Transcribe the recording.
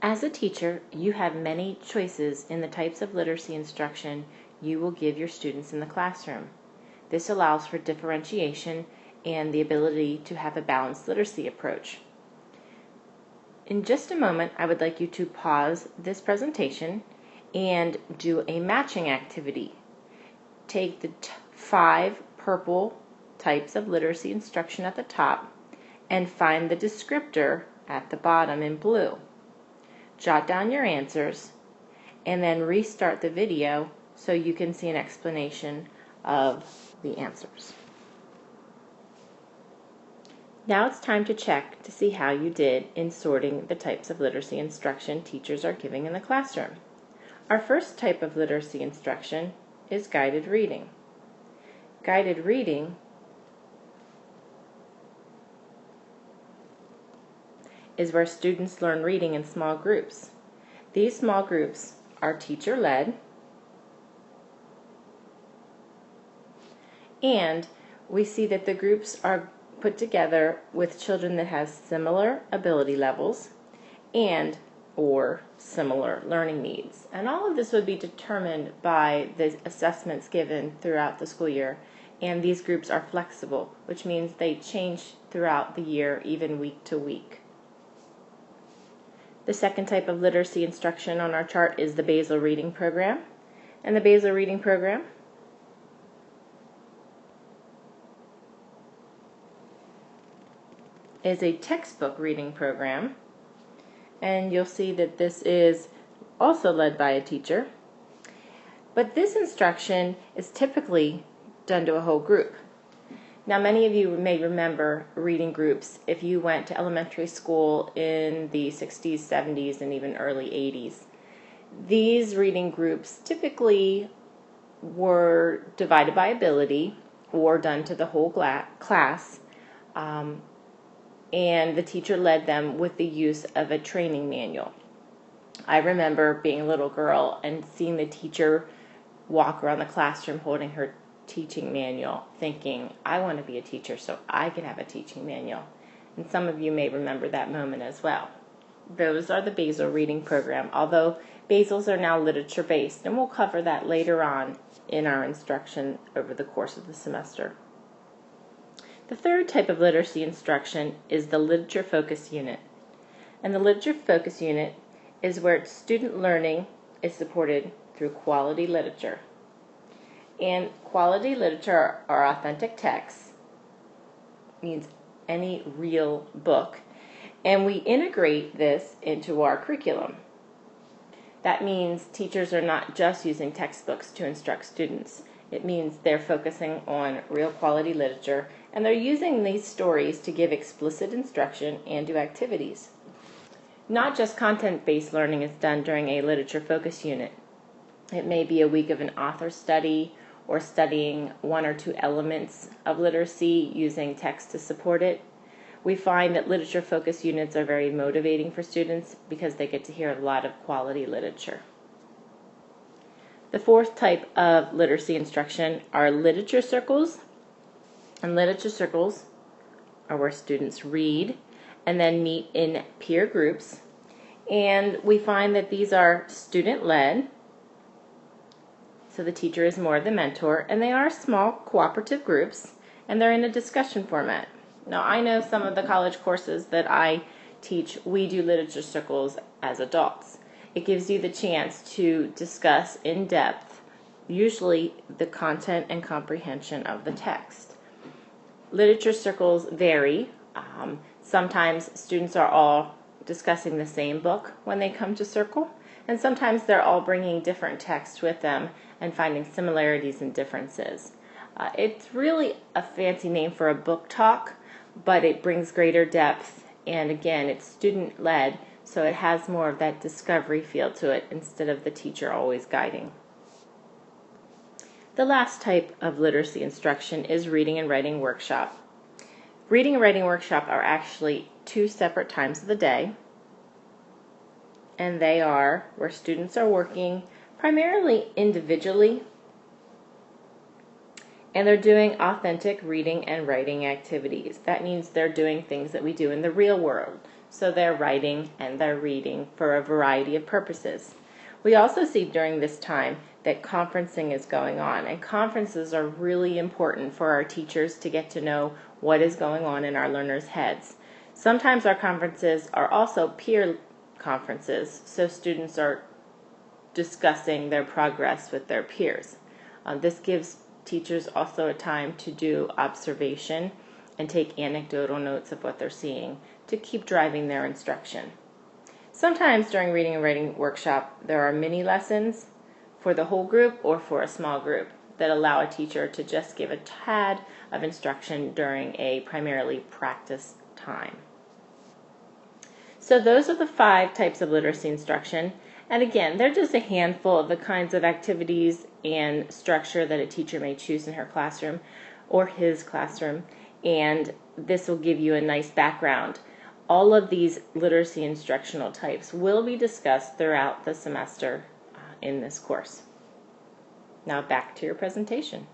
As a teacher, you have many choices in the types of literacy instruction you will give your students in the classroom. This allows for differentiation and the ability to have a balanced literacy approach. In just a moment, I would like you to pause this presentation and do a matching activity. Take the 5 purple types of literacy instruction at the top and find the descriptor at the bottom in blue. Jot down your answers and then restart the video so you can see an explanation of the answers. Now it's time to check to see how you did in sorting the types of literacy instruction teachers are giving in the classroom. Our first type of literacy instruction is guided reading. Guided reading is where students learn reading in small groups. These small groups are teacher-led, and we see that the groups are put together with children that have similar ability levels and or similar learning needs. And all of this would be determined by the assessments given throughout the school year, and these groups are flexible, which means they change throughout the year, even week to week. The second type of literacy instruction on our chart is the Basal reading program. And the Basal reading program is a textbook reading program. And you'll see that this is also led by a teacher. But this instruction is typically done to a whole group. Now, many of you may remember reading groups if you went to elementary school in the 60s, 70s, and even early 80s. These reading groups typically were divided by ability or done to the whole class, and the teacher led them with the use of a training manual. I remember being a little girl and seeing the teacher walk around the classroom holding her teaching manual, thinking, I want to be a teacher so I can have a teaching manual. And some of you may remember that moment as well. Those are the Basal reading program, although Basals are now literature based, and we'll cover that later on in our instruction over the course of the semester. The third type of literacy instruction is the literature focus unit. And the literature focus unit is where student learning is supported through quality literature. And quality literature or authentic texts means any real book, and we integrate this into our curriculum. That means teachers are not just using textbooks to instruct students. It means they're focusing on real quality literature, and they're using these stories to give explicit instruction and do activities. Not just content-based learning is done during a literature focus unit. It may be a week of an author study or studying 1 or 2 elements of literacy using text to support it. We find that literature focus units are very motivating for students because they get to hear a lot of quality literature. The fourth type of literacy instruction are literature circles. And literature circles are where students read and then meet in peer groups. And we find that these are student-led, so the teacher is more the mentor, and they are small cooperative groups, and they're in a discussion format. Now, I know some of the college courses that I teach, we do literature circles as adults. It gives you the chance to discuss in depth, usually the content and comprehension of the text. Literature circles vary. Sometimes students are all discussing the same book when they come to circle, and sometimes they're all bringing different texts with them and finding similarities and differences. It's really a fancy name for a book talk, but it brings greater depth, and again, it's student-led, so it has more of that discovery feel to it instead of the teacher always guiding. The last type of literacy instruction is reading and writing workshop. Reading and writing workshop are actually 2 separate times of the day, and they are where students are working primarily individually, and they're doing authentic reading and writing activities. That means they're doing things that we do in the real world. so they're writing and they're reading for a variety of purposes. We also see during this time that conferencing is going on, and conferences are really important for our teachers to get to know what is going on in our learners' heads. Sometimes our conferences are also peer conferences, so students are discussing their progress with their peers. This gives teachers also a time to do observation and take anecdotal notes of what they're seeing to keep driving their instruction. Sometimes during reading and writing workshop, there are mini lessons for the whole group or for a small group that allow a teacher to just give a tad of instruction during a primarily practice time. So those are the 5 types of literacy instruction. And again, they're just a handful of the kinds of activities and structure that a teacher may choose in her classroom or his classroom. And this will give you a nice background. All of these literacy instructional types will be discussed throughout the semester in this course. Now back to your presentation.